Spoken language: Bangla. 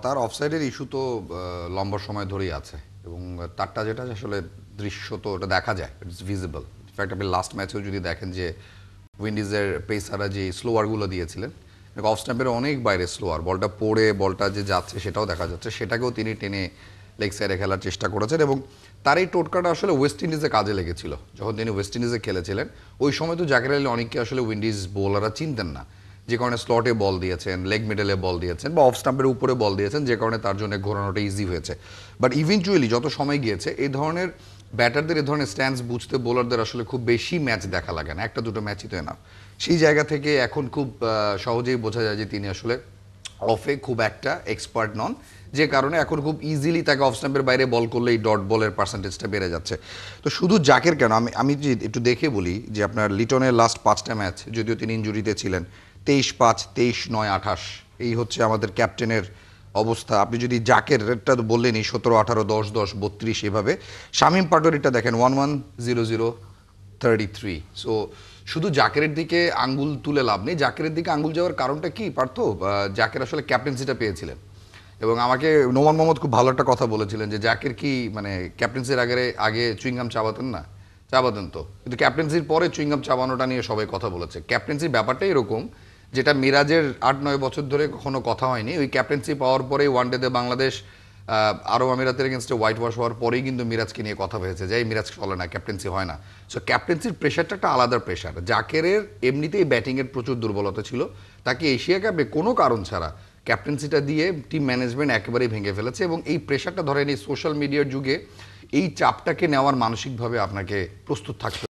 তার অফসাইডের ইস্যু তো লম্বা সময় ধরেই আছে এবং তারটা যেটা আসলে দৃশ্য তো ওটা দেখা যায়, ইটস ভিজিবল। ইনফ্যাক্ট আপনি লাস্ট ম্যাচেও যদি দেখেন যে উইন্ডিজের পেসাররা যে স্লোয়ারগুলো দিয়েছিলেন, অফ স্ট্যাম্পের অনেক বাইরে স্লোয়ার, বলটা পড়ে বলটা যে যাচ্ছে সেটাও দেখা যাচ্ছে, সেটাকেও তিনি টেনে লেগ সাইডে খেলার চেষ্টা করেছেন এবং তার এই টোটকাটা আসলে ওয়েস্ট ইন্ডিজে কাজে লেগেছিল। যখন তিনি ওয়েস্ট ইন্ডিজে খেলেছিলেন ওই সময় তো জাকির আলী অনেককে আসলে উইন্ডিজ বোলাররা চিনতেন না, যে কারণে স্লটে বল দিয়েছেন, লেগ মিডলে বল দিয়েছেন বা অফ স্টাম্পের উপরে বল দিয়েছেন, যে কারণে তার জন্য ঘোরানোটা ইজি হয়েছে। বাট ইভেনচুয়ালি যত সময় গিয়েছে এই ধরনের ব্যাটারদের এই ধরনের স্ট্যান্স বুঝতে বোলারদের আসলে খুব বেশি ম্যাচ দেখা লাগে না, একটা দুটো ম্যাচই তো এনাফ। সেই জায়গা থেকে এখন খুব সহজেই বোঝা যায় যে তিনি আসলে অফে খুব একটা এক্সপার্ট নন, যে কারণে এখন খুব ইজিলি তাকে অফ স্টাম্পের বাইরে বল করলেই ডট বলের পার্সেন্টেজটা বেড়ে যাচ্ছে। তো শুধু জাকের কেন, আমি আমি যে একটু দেখে বলি যে আপনার লিটনের লাস্ট 5টা ম্যাচ, যদিও তিনি ইনজুরিতে ছিলেন, 23-5, 23-9, 28, এই হচ্ছে আমাদের ক্যাপ্টেনের অবস্থা। আপনি যদি জাকেরটা তো বললেনই 17, 18, 10, 10, 32 এভাবে। শামীম পাটোয়ারিটা দেখেন 11-0-0-33। সো শুধু জাকেরের দিকে আঙ্গুল তুলে লাভ নেই। জাকেরের দিকে আঙ্গুল যাওয়ার কারণটা কি পার্থ? জাকের আসলে ক্যাপ্টেন্সিটা পেয়েছিলেন এবং আমাকে নোমান মোহাম্মদ খুব ভালো একটা কথা বলেছিলেন যে জাকের কি মানে ক্যাপ্টেন্সির আগে চুইংগাম চাবাতেন না? চাবাতেন তো, কিন্তু ক্যাপ্টেন্সির পরে চুইংগাম চাবানোটা নিয়ে সবাই কথা বলেছে। ক্যাপ্টেন্সির ব্যাপারটা এরকম, যেটা মিরাজের 8-9 বছর ধরে কখনো কথা হয়নি, ওই ক্যাপ্টেন্সি পাওয়ার পরেই ওয়ানডেতে বাংলাদেশ আরব আমিরাতের এগেনস্টে হোয়াইট ওয়াশ হওয়ার পরেই কিন্তু মিরাজকে নিয়ে কথা হয়েছে যে এই মিরাজ চলে না, ক্যাপ্টেন্সি হয় না। সো ক্যাপ্টেন্সির প্রেশারটা একটা আলাদা প্রেশার। জাকেরের এমনিতেই ব্যাটিংয়ের প্রচুর দুর্বলতা ছিল, তাকে এশিয়া কাপে কোনো কারণ ছাড়া ক্যাপ্টেন্সিটা দিয়ে টিম ম্যানেজমেন্ট একেবারেই ভেঙে ফেলেছে এবং এই প্রেশারটা ধরেন এই সোশ্যাল মিডিয়ার যুগে এই চাপটাকে নেওয়ার মানসিকভাবে আপনাকে প্রস্তুত থাকতে